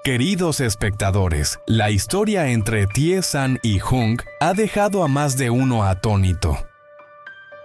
Queridos espectadores, la historia entre Tie-san y Hung ha dejado a más de uno atónito.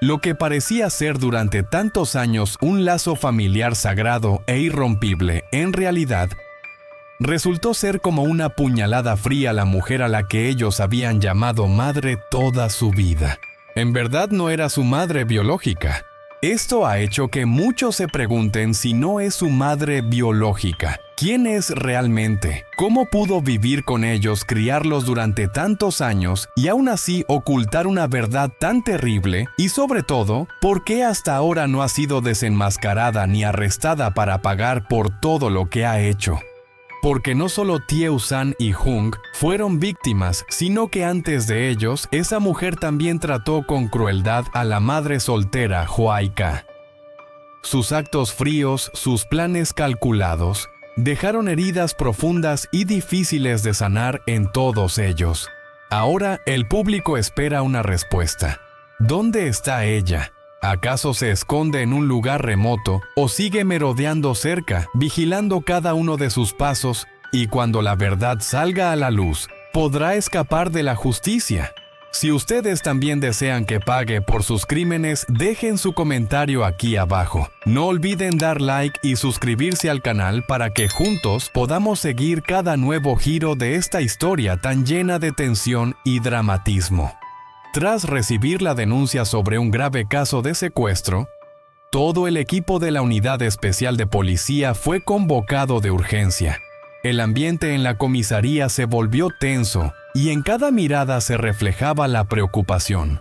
Lo que parecía ser durante tantos años un lazo familiar sagrado e irrompible, en realidad, resultó ser como una puñalada fría a la mujer a la que ellos habían llamado madre toda su vida. En verdad no era su madre biológica. Esto ha hecho que muchos se pregunten si no es su madre biológica. ¿Quién es realmente? ¿Cómo pudo vivir con ellos, criarlos durante tantos años y aún así ocultar una verdad tan terrible? Y sobre todo, ¿por qué hasta ahora no ha sido desenmascarada ni arrestada para pagar por todo lo que ha hecho? Porque no solo Tie-san y Hung fueron víctimas, sino que antes de ellos, esa mujer también trató con crueldad a la madre soltera Hwaika. Sus actos fríos, sus planes calculados, dejaron heridas profundas y difíciles de sanar en todos ellos. Ahora el público espera una respuesta. ¿Dónde está ella? ¿Acaso se esconde en un lugar remoto o sigue merodeando cerca, vigilando cada uno de sus pasos, y cuando la verdad salga a la luz, podrá escapar de la justicia? Si ustedes también desean que pague por sus crímenes, dejen su comentario aquí abajo. No olviden dar like y suscribirse al canal para que juntos podamos seguir cada nuevo giro de esta historia tan llena de tensión y dramatismo. Tras recibir la denuncia sobre un grave caso de secuestro, todo el equipo de la Unidad Especial de Policía fue convocado de urgencia. El ambiente en la comisaría se volvió tenso y en cada mirada se reflejaba la preocupación.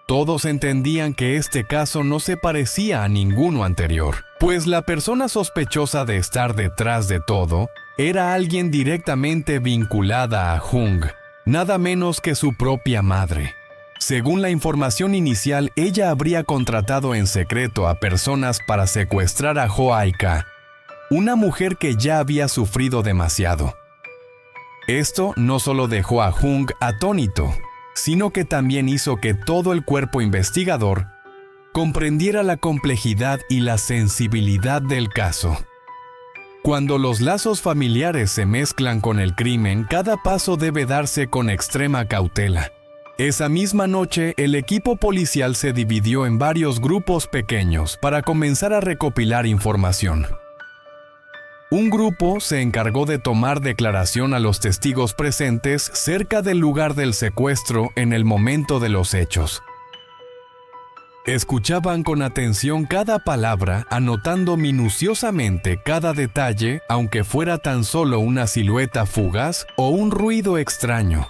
Todos entendían que este caso no se parecía a ninguno anterior, pues la persona sospechosa de estar detrás de todo era alguien directamente vinculada a Hung, nada menos que su propia madre. Según la información inicial, ella habría contratado en secreto a personas para secuestrar a Hwaika, una mujer que ya había sufrido demasiado. Esto no solo dejó a Hung atónito, sino que también hizo que todo el cuerpo investigador comprendiera la complejidad y la sensibilidad del caso. Cuando los lazos familiares se mezclan con el crimen, cada paso debe darse con extrema cautela. Esa misma noche, el equipo policial se dividió en varios grupos pequeños para comenzar a recopilar información. Un grupo se encargó de tomar declaración a los testigos presentes cerca del lugar del secuestro en el momento de los hechos. Escuchaban con atención cada palabra, anotando minuciosamente cada detalle, aunque fuera tan solo una silueta fugaz o un ruido extraño.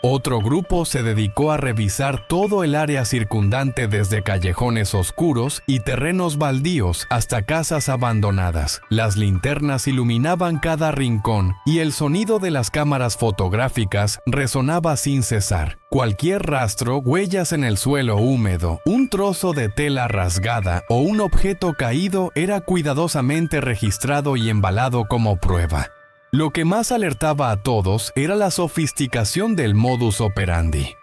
Otro grupo se dedicó a revisar todo el área circundante desde callejones oscuros y terrenos baldíos hasta casas abandonadas. Las linternas iluminaban cada rincón y el sonido de las cámaras fotográficas resonaba sin cesar. Cualquier rastro, huellas en el suelo húmedo, un trozo de tela rasgada o un objeto caído era cuidadosamente registrado y embalado como prueba. Lo que más alertaba a todos era la sofisticación del modus operandi.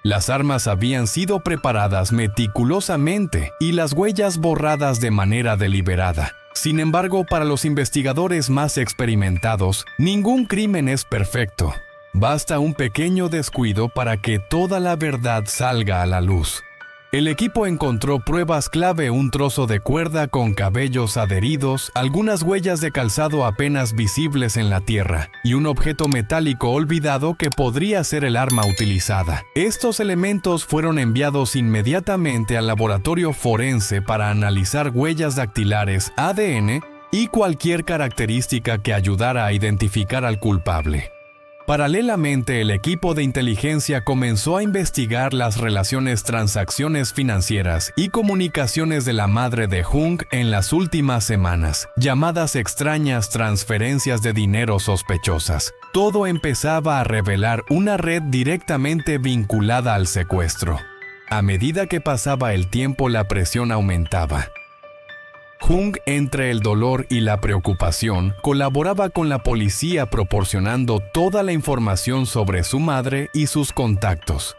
Las armas habían sido preparadas meticulosamente y las huellas borradas de manera deliberada. Sin embargo, para los investigadores más experimentados, ningún crimen es perfecto. Basta un pequeño descuido para que toda la verdad salga a la luz. El equipo encontró pruebas clave: un trozo de cuerda con cabellos adheridos, algunas huellas de calzado apenas visibles en la tierra, y un objeto metálico olvidado que podría ser el arma utilizada. Estos elementos fueron enviados inmediatamente al laboratorio forense para analizar huellas dactilares, ADN y cualquier característica que ayudara a identificar al culpable. Paralelamente, el equipo de inteligencia comenzó a investigar las transacciones financieras y comunicaciones de la madre de Hung en las últimas semanas, llamadas extrañas transferencias de dinero sospechosas. Todo empezaba a revelar una red directamente vinculada al secuestro. A medida que pasaba el tiempo, la presión aumentaba. Hung, entre el dolor y la preocupación, colaboraba con la policía proporcionando toda la información sobre su madre y sus contactos.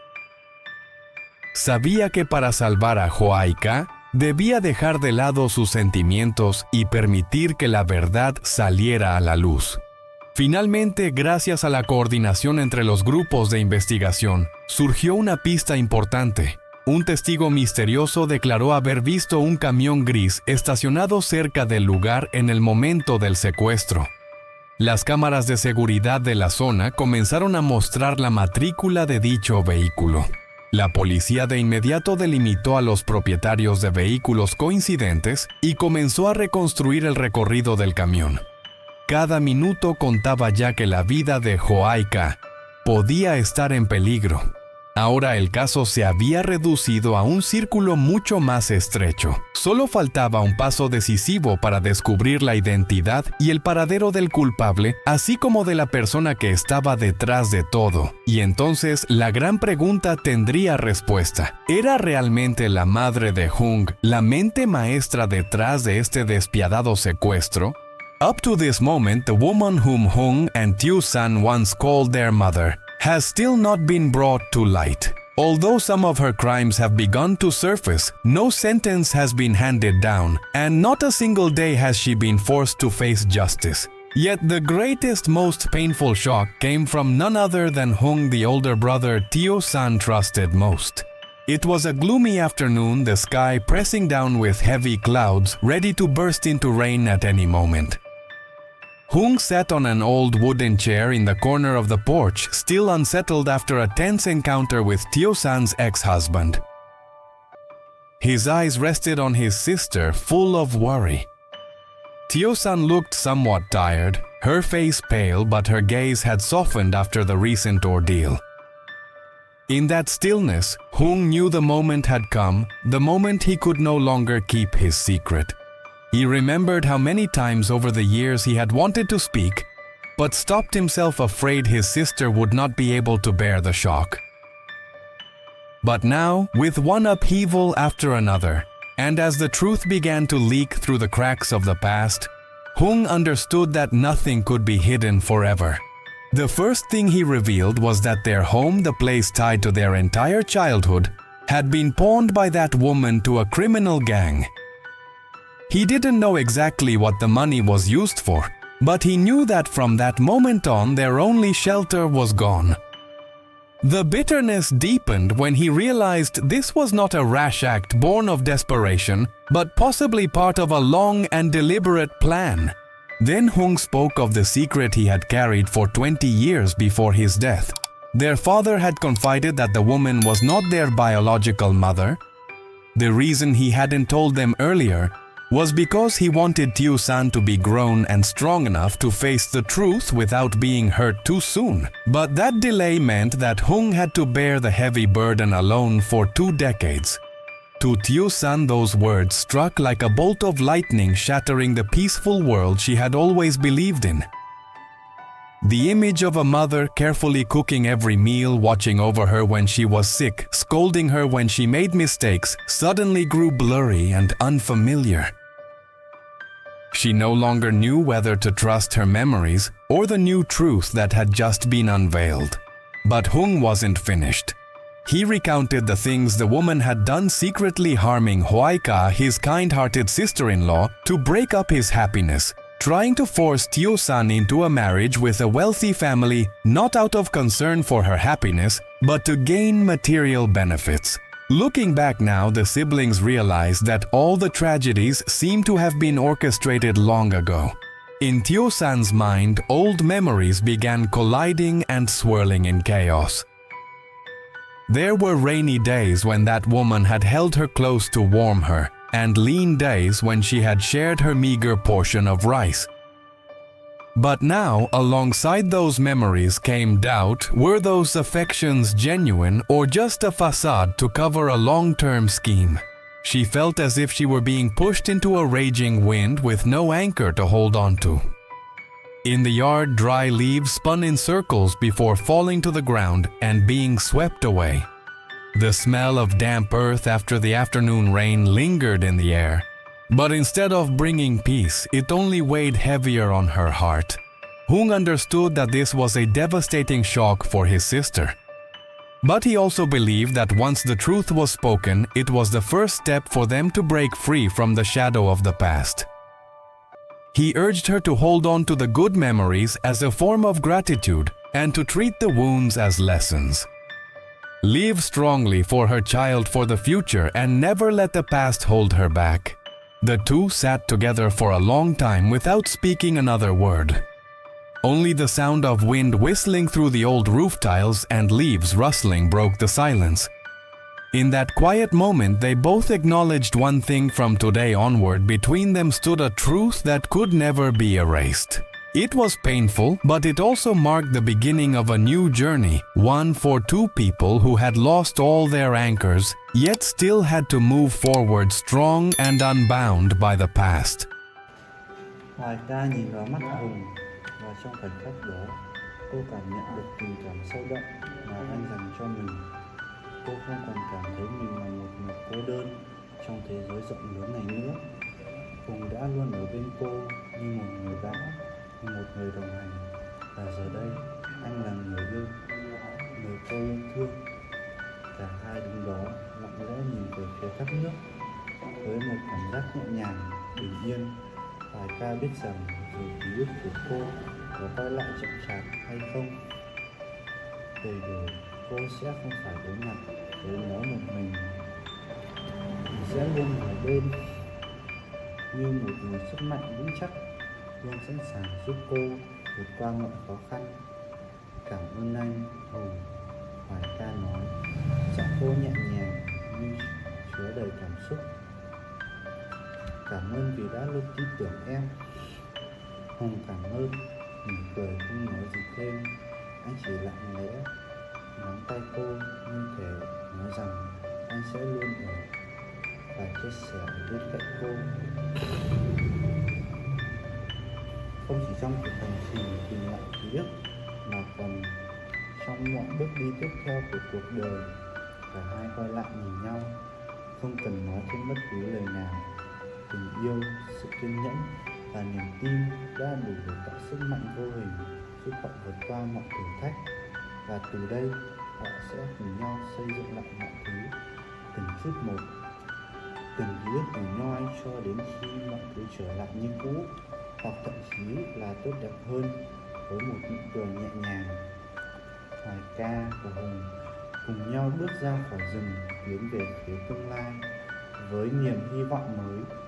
Sabía que para salvar a Hwaika, debía dejar de lado sus sentimientos y permitir que la verdad saliera a la luz. Finalmente, gracias a la coordinación entre los grupos de investigación, surgió una pista importante. Un testigo misterioso declaró haber visto un camión gris estacionado cerca del lugar en el momento del secuestro. Las cámaras de seguridad de la zona comenzaron a mostrar la matrícula de dicho vehículo. La policía de inmediato delimitó a los propietarios de vehículos coincidentes y comenzó a reconstruir el recorrido del camión. Cada minuto contaba ya que la vida de Joaika podía estar en peligro. Ahora el caso se había reducido a un círculo mucho más estrecho. Solo faltaba un paso decisivo para descubrir la identidad y el paradero del culpable, así como de la persona que estaba detrás de todo. Y entonces la gran pregunta tendría respuesta. ¿Era realmente la madre de Hung la mente maestra detrás de este despiadado secuestro? Up to this moment, the woman whom Hung and Teo-san once called their mother has still not been brought to light. Although some of her crimes have begun to surface, no sentence has been handed down, and not a single day has she been forced to face justice. Yet the greatest, most painful shock came from none other than Hung, the older brother Teo-san trusted most. It was a gloomy afternoon, the sky pressing down with heavy clouds, ready to burst into rain at any moment. Hung sat on an old wooden chair in the corner of the porch, still unsettled after a tense encounter with Teo-san's ex-husband. His eyes rested on his sister, full of worry. Teo-san looked somewhat tired, her face pale, but her gaze had softened after the recent ordeal. In that stillness, Hung knew the moment had come, the moment he could no longer keep his secret. He remembered how many times over the years he had wanted to speak, but stopped himself afraid his sister would not be able to bear the shock. But now, with one upheaval after another, and as the truth began to leak through the cracks of the past, Hung understood that nothing could be hidden forever. The first thing he revealed was that their home, the place tied to their entire childhood, had been pawned by that woman to a criminal gang. He didn't know exactly what the money was used for, but he knew that from that moment on their only shelter was gone. The bitterness deepened when he realized this was not a rash act born of desperation, but possibly part of a long and deliberate plan. Then Hung spoke of the secret he had carried for 20 years before his death. Their father had confided that the woman was not their biological mother. The reason he hadn't told them earlier was because he wanted Teo-san to be grown and strong enough to face the truth without being hurt too soon. But that delay meant that Hung had to bear the heavy burden alone for 2 decades. To Teo-san, those words struck like a bolt of lightning, shattering the peaceful world she had always believed in. The image of a mother carefully cooking every meal, watching over her when she was sick, scolding her when she made mistakes, suddenly grew blurry and unfamiliar. She no longer knew whether to trust her memories or the new truth that had just been unveiled. But Hung wasn't finished. He recounted the things the woman had done, secretly harming Hoaika, his kind-hearted sister-in-law, to break up his happiness, trying to force Teo-san into a marriage with a wealthy family, not out of concern for her happiness, but to gain material benefits. Looking back now, the siblings realized that all the tragedies seemed to have been orchestrated long ago. In Teo-san's mind, old memories began colliding and swirling in chaos. There were rainy days when that woman had held her close to warm her, and lean days when she had shared her meager portion of rice. But now, alongside those memories came doubt. Were those affections genuine or just a facade to cover a long-term scheme? She felt as if she were being pushed into a raging wind with no anchor to hold on to. In the yard, dry leaves spun in circles before falling to the ground and being swept away. The smell of damp earth after the afternoon rain lingered in the air. But instead of bringing peace, it only weighed heavier on her heart. Hung understood that this was a devastating shock for his sister. But he also believed that once the truth was spoken, it was the first step for them to break free from the shadow of the past. He urged her to hold on to the good memories as a form of gratitude and to treat the wounds as lessons. Live strongly for her child for the future and never let the past hold her back. The two sat together for a long time without speaking another word. Only the sound of wind whistling through the old roof tiles and leaves rustling broke the silence. In that quiet moment, they both acknowledged one thing: from today onward between them stood a truth that could never be erased. It was painful, but it also marked the beginning of a new journey, one for two people who had lost all their anchors, yet still had to move forward strong and unbound by the past. Hoài ca nhìn vào mắt Hùng, và trong khoảnh khắc đó, cô cảm nhận được tình cảm sâu đậm mà anh dành cho mình. Cô không còn cảm thấy mình là một người cô đơn trong thế giới rộng lớn này nữa. Hùng đã luôn ở bên cô như một người bạn, như một người đồng hành. Và giờ đây, anh là người yêu, người cô yêu thương. Cả hai đứng đó lặng lẽ nhìn về phía thác nước với một cảm giác nhẹ nhàng, bình yên. Hoài ca biết rằng dù ký ức của cô có quay lại chậm chạp hay không, đầy đủ cô sẽ không phải đối mặt với nó một mình. Mình sẽ luôn ở bên như một nguồn sức mạnh vững chắc, luôn sẵn sàng giúp cô vượt qua mọi khó khăn. Cảm ơn anh, Hùng, Hoài ca nói, giọng cô nhẹ nhàng nhưng chứa đầy cảm xúc. Cảm ơn vì đã luôn tin tưởng em. Hùng cảm ơn, mỉm cười không nói gì thêm. Anh chỉ lặng lẽ nắm tay cô như thể nói rằng anh sẽ luôn ở và chia sẻ bên cạnh cô. Không chỉ trong cuộc hành trình tìm lại ký ức, mà còn trong mọi bước đi tiếp theo của cuộc đời. Cả hai quay lại nhìn nhau, không cần nói thêm bất cứ lời nào. Tình yêu, sự kiên nhẫn và niềm tin đã đủ để tạo sức mạnh vô hình giúp họ vượt qua mọi thử thách. Và từ đây, họ sẽ cùng nhau xây dựng lại mọi thứ, từng chút một, từng ký ức của nhoi cho đến khi mọi thứ trở lại như cũ, hoặc thậm chí là tốt đẹp hơn với một nụ cười nhẹ nhàng. Hoài ca và Hùng cùng nhau bước ra khỏi rừng, tiến về phía tương lai với niềm hy vọng mới.